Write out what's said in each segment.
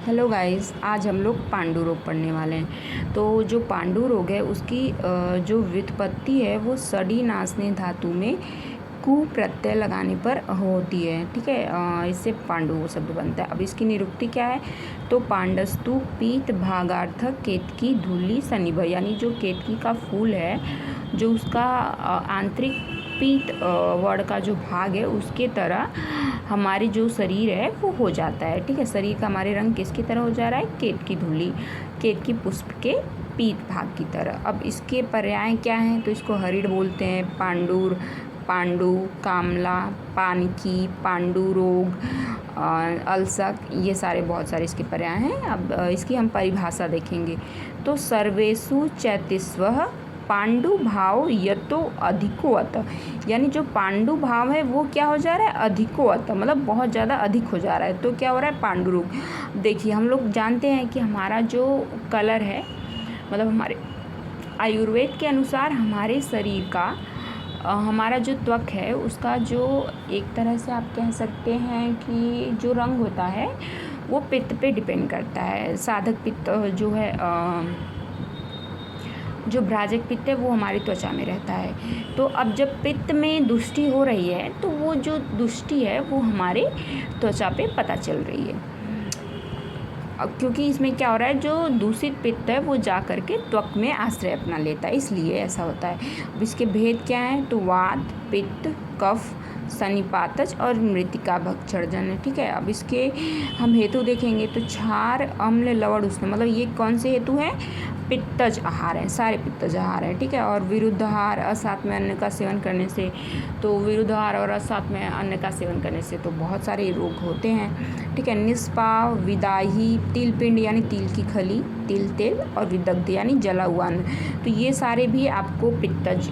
Hello guys, आज हम लोग पांडु रोग पढ़ने वाले हैं। तो जो पांडु रोग है उसकी जो व्युत्पत्ति है वो सड़ी नासनी धातु में कु प्रत्यय लगाने पर होती है। ठीक है, इससे पांडु शब्द बनता है। अब इसकी निरुक्ति क्या है? तो पांडस्तु पीत भागार्थक केतकी धूली सनिभ, यानी जो केतकी का फूल है, जो उसका आंतरिक पीत वर्ण का जो भाग है उसके तरह हमारे जो शरीर है वो हो जाता है। ठीक है, शरीर का हमारे रंग किसकी तरह हो जा रहा है? केतकी धूली, केतकी पुष्प के पीत भाग की तरह। अब इसके पर्याय क्या हैं? तो इसको हरिण बोलते हैं, पांडुर, पांडु, कामला, पानकी, पांडु रोग, अल्सक, ये सारे बहुत सारे इसके पर्याय हैं। अब इसकी हम परिभाषा देखेंगे। तो सर्वेषु चैतिस्वः पांडु भाव यतो अधिकोअत, यानी जो पांडु भाव है वो क्या हो जा रहा है? अधिकोअत, मतलब बहुत ज़्यादा अधिक हो जा रहा है। तो क्या हो रहा है? पांडु रोग। देखिए, हम लोग जानते हैं कि हमारा जो कलर है, मतलब हमारे आयुर्वेद के अनुसार हमारे शरीर का हमारा जो त्वक है उसका जो एक तरह से आप कह सकते हैं कि जो रंग होता है वो पित्त पे डिपेंड करता है। साधक पित्त जो है, जो भ्राजक पित्त है वो हमारी त्वचा में रहता है। तो अब जब पित्त में दुष्टि हो रही है तो वो जो दुष्टि है वो हमारे त्वचा पे पता चल रही है। क्योंकि इसमें क्या हो रहा है, जो दूषित पित्त है वो जा कर के त्वक में आश्रय अपना लेता है, इसलिए ऐसा होता है। अब इसके भेद क्या हैं? तो वात, पित्त, कफ, सन्निपातज और मृतिका भक्षणजन है। ठीक है, अब इसके हम हेतु देखेंगे तो क्षार, अम्ल, लवण, उष्ण, मतलब ये कौन से हेतु हैं? पित्तज आहार हैं, सारे पित्तज आहार हैं। ठीक है, और विरुद्ध आहार असात में अन्न का सेवन करने से, तो विरुद्ध आहार और असात में अन्न का सेवन करने से तो बहुत सारे रोग होते हैं। ठीक है, निष्पाव, विदाही, तिल पिंड यानी तिल की खली, तिल तेल, और विदग्ध यानी जला हुआ अन्न, तो ये सारे भी आपको पित्तज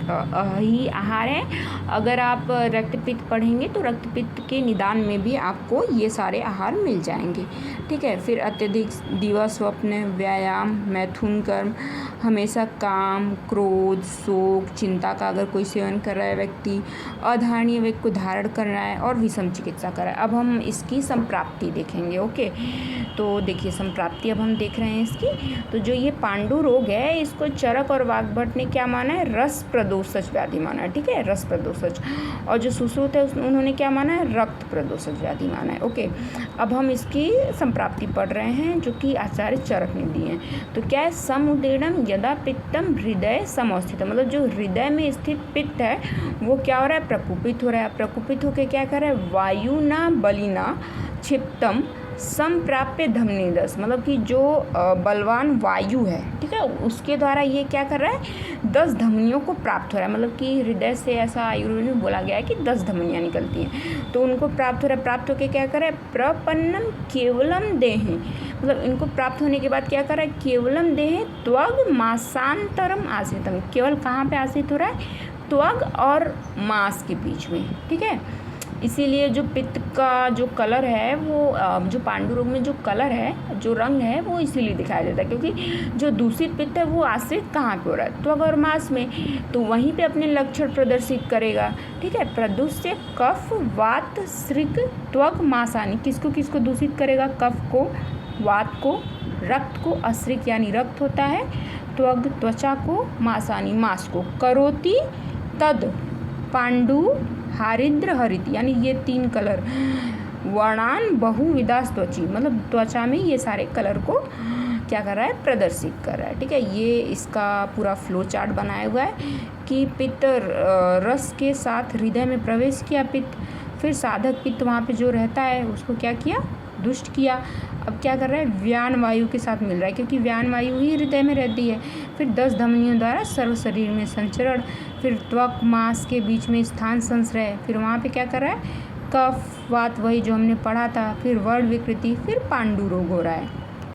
ही आहार हैं। अगर आप रक्तपित्त पढ़ेंगे तो रक्तपित्त के निदान में भी आपको ये सारे आहार मिल जाएंगे। ठीक है, फिर अत्यधिक दिवा, स्वप्न, व्यायाम, मैथुन कर्म, हमेशा काम, क्रोध, शोक, चिंता का अगर कोई सेवन कर रहा है व्यक्ति, अधारणीय व्यक्ति को धारण कर रहा है, और विषम चिकित्सा कर रहा है। अब हम इसकी संप्राप्ति देखेंगे। ओके, तो देखिए संप्राप्ति अब हम देख रहे हैं इसकी। तो जो ये पांडु रोग है इसको चरक और वाग्भट ने क्या माना है? रस प्रदोषज व्याधि माना है। ठीक है, रस प्रदोषज। और जो सुश्रुत है उन्होंने क्या माना है? रक्त प्रदोषज व्याधि माना है। ओके, अब हम इसकी संप्राप्ति पढ़ रहे हैं जो कि आचार्य चरक ने दी है। तो क्या है? समुदीर्णम यदा पित्तम हृदय समवस्थित, मतलब जो हृदय में स्थित पित्त है वो क्या हो रहा है? प्रकुपित हो रहा है। प्रकुपित होकर क्या कर रहा है? वायुना बलिना क्षिप्तम संप्राप्य धमनीदस, मतलब कि जो बलवान वायु है, ठीक है, उसके द्वारा ये क्या कर रहा है? 10 धमनियों को प्राप्त हो रहा है। मतलब कि हृदय से ऐसा आयुर्वेद में बोला गया है कि 10 धमनियाँ निकलती हैं, तो उनको प्राप्त हो रहा है। प्राप्त होकर क्या कर रहा है? प्रपन्नम केवलम देहे, मतलब इनको प्राप्त होने के बाद क्या कर रहा है? केवलम देहे त्वग मासांतरम आश्रितम, केवल कहाँ पे आश्रित हो रहा है? त्वग और मांस के बीच में। ठीक है, इसीलिए जो पित्त का जो कलर है वो जो पांडु रोग में जो कलर है, जो रंग है, वो इसीलिए दिखाई देता है क्योंकि जो दूषित पित्त है वो आश्रित कहाँ पे हो रहा है? त्वग और मांस में, तो वहीं पे अपने लक्षण प्रदर्शित करेगा। ठीक है, प्रदूष्य कफ, वात, श्रिक, त्वग, मांसानी, किसको किसको दूषित करेगा? कफ को, वात को, रक्त को, अश्रिक यानी रक्त होता है, त्वग त्वचा को, मांसानी मांस को, करोति तद पांडु हारिद्र हरित, यानी ये 3 कलर, वर्णान बहुविधास त्वची, मतलब त्वचा में ये सारे कलर को क्या कर रहा है? प्रदर्शित कर रहा है। ठीक है, ये इसका पूरा फ्लो चार्ट बनाया हुआ है कि पित्त रस के साथ हृदय में प्रवेश किया पित्त, फिर साधक पित्त वहाँ पे जो रहता है उसको क्या किया? दुष्ट किया। अब क्या कर रहा है? व्यान वायु के साथ मिल रहा है क्योंकि व्यान वायु ही हृदय में रहती है। फिर 10 धमनियों द्वारा सर्व शरीर में संचरण, फिर त्वक मांस के बीच में स्थान संश्रय, फिर वहाँ पे क्या कर रहा है? कफ, वात, वही जो हमने पढ़ा था, फिर वर्ण विकृति, फिर पांडु रोग हो रहा है।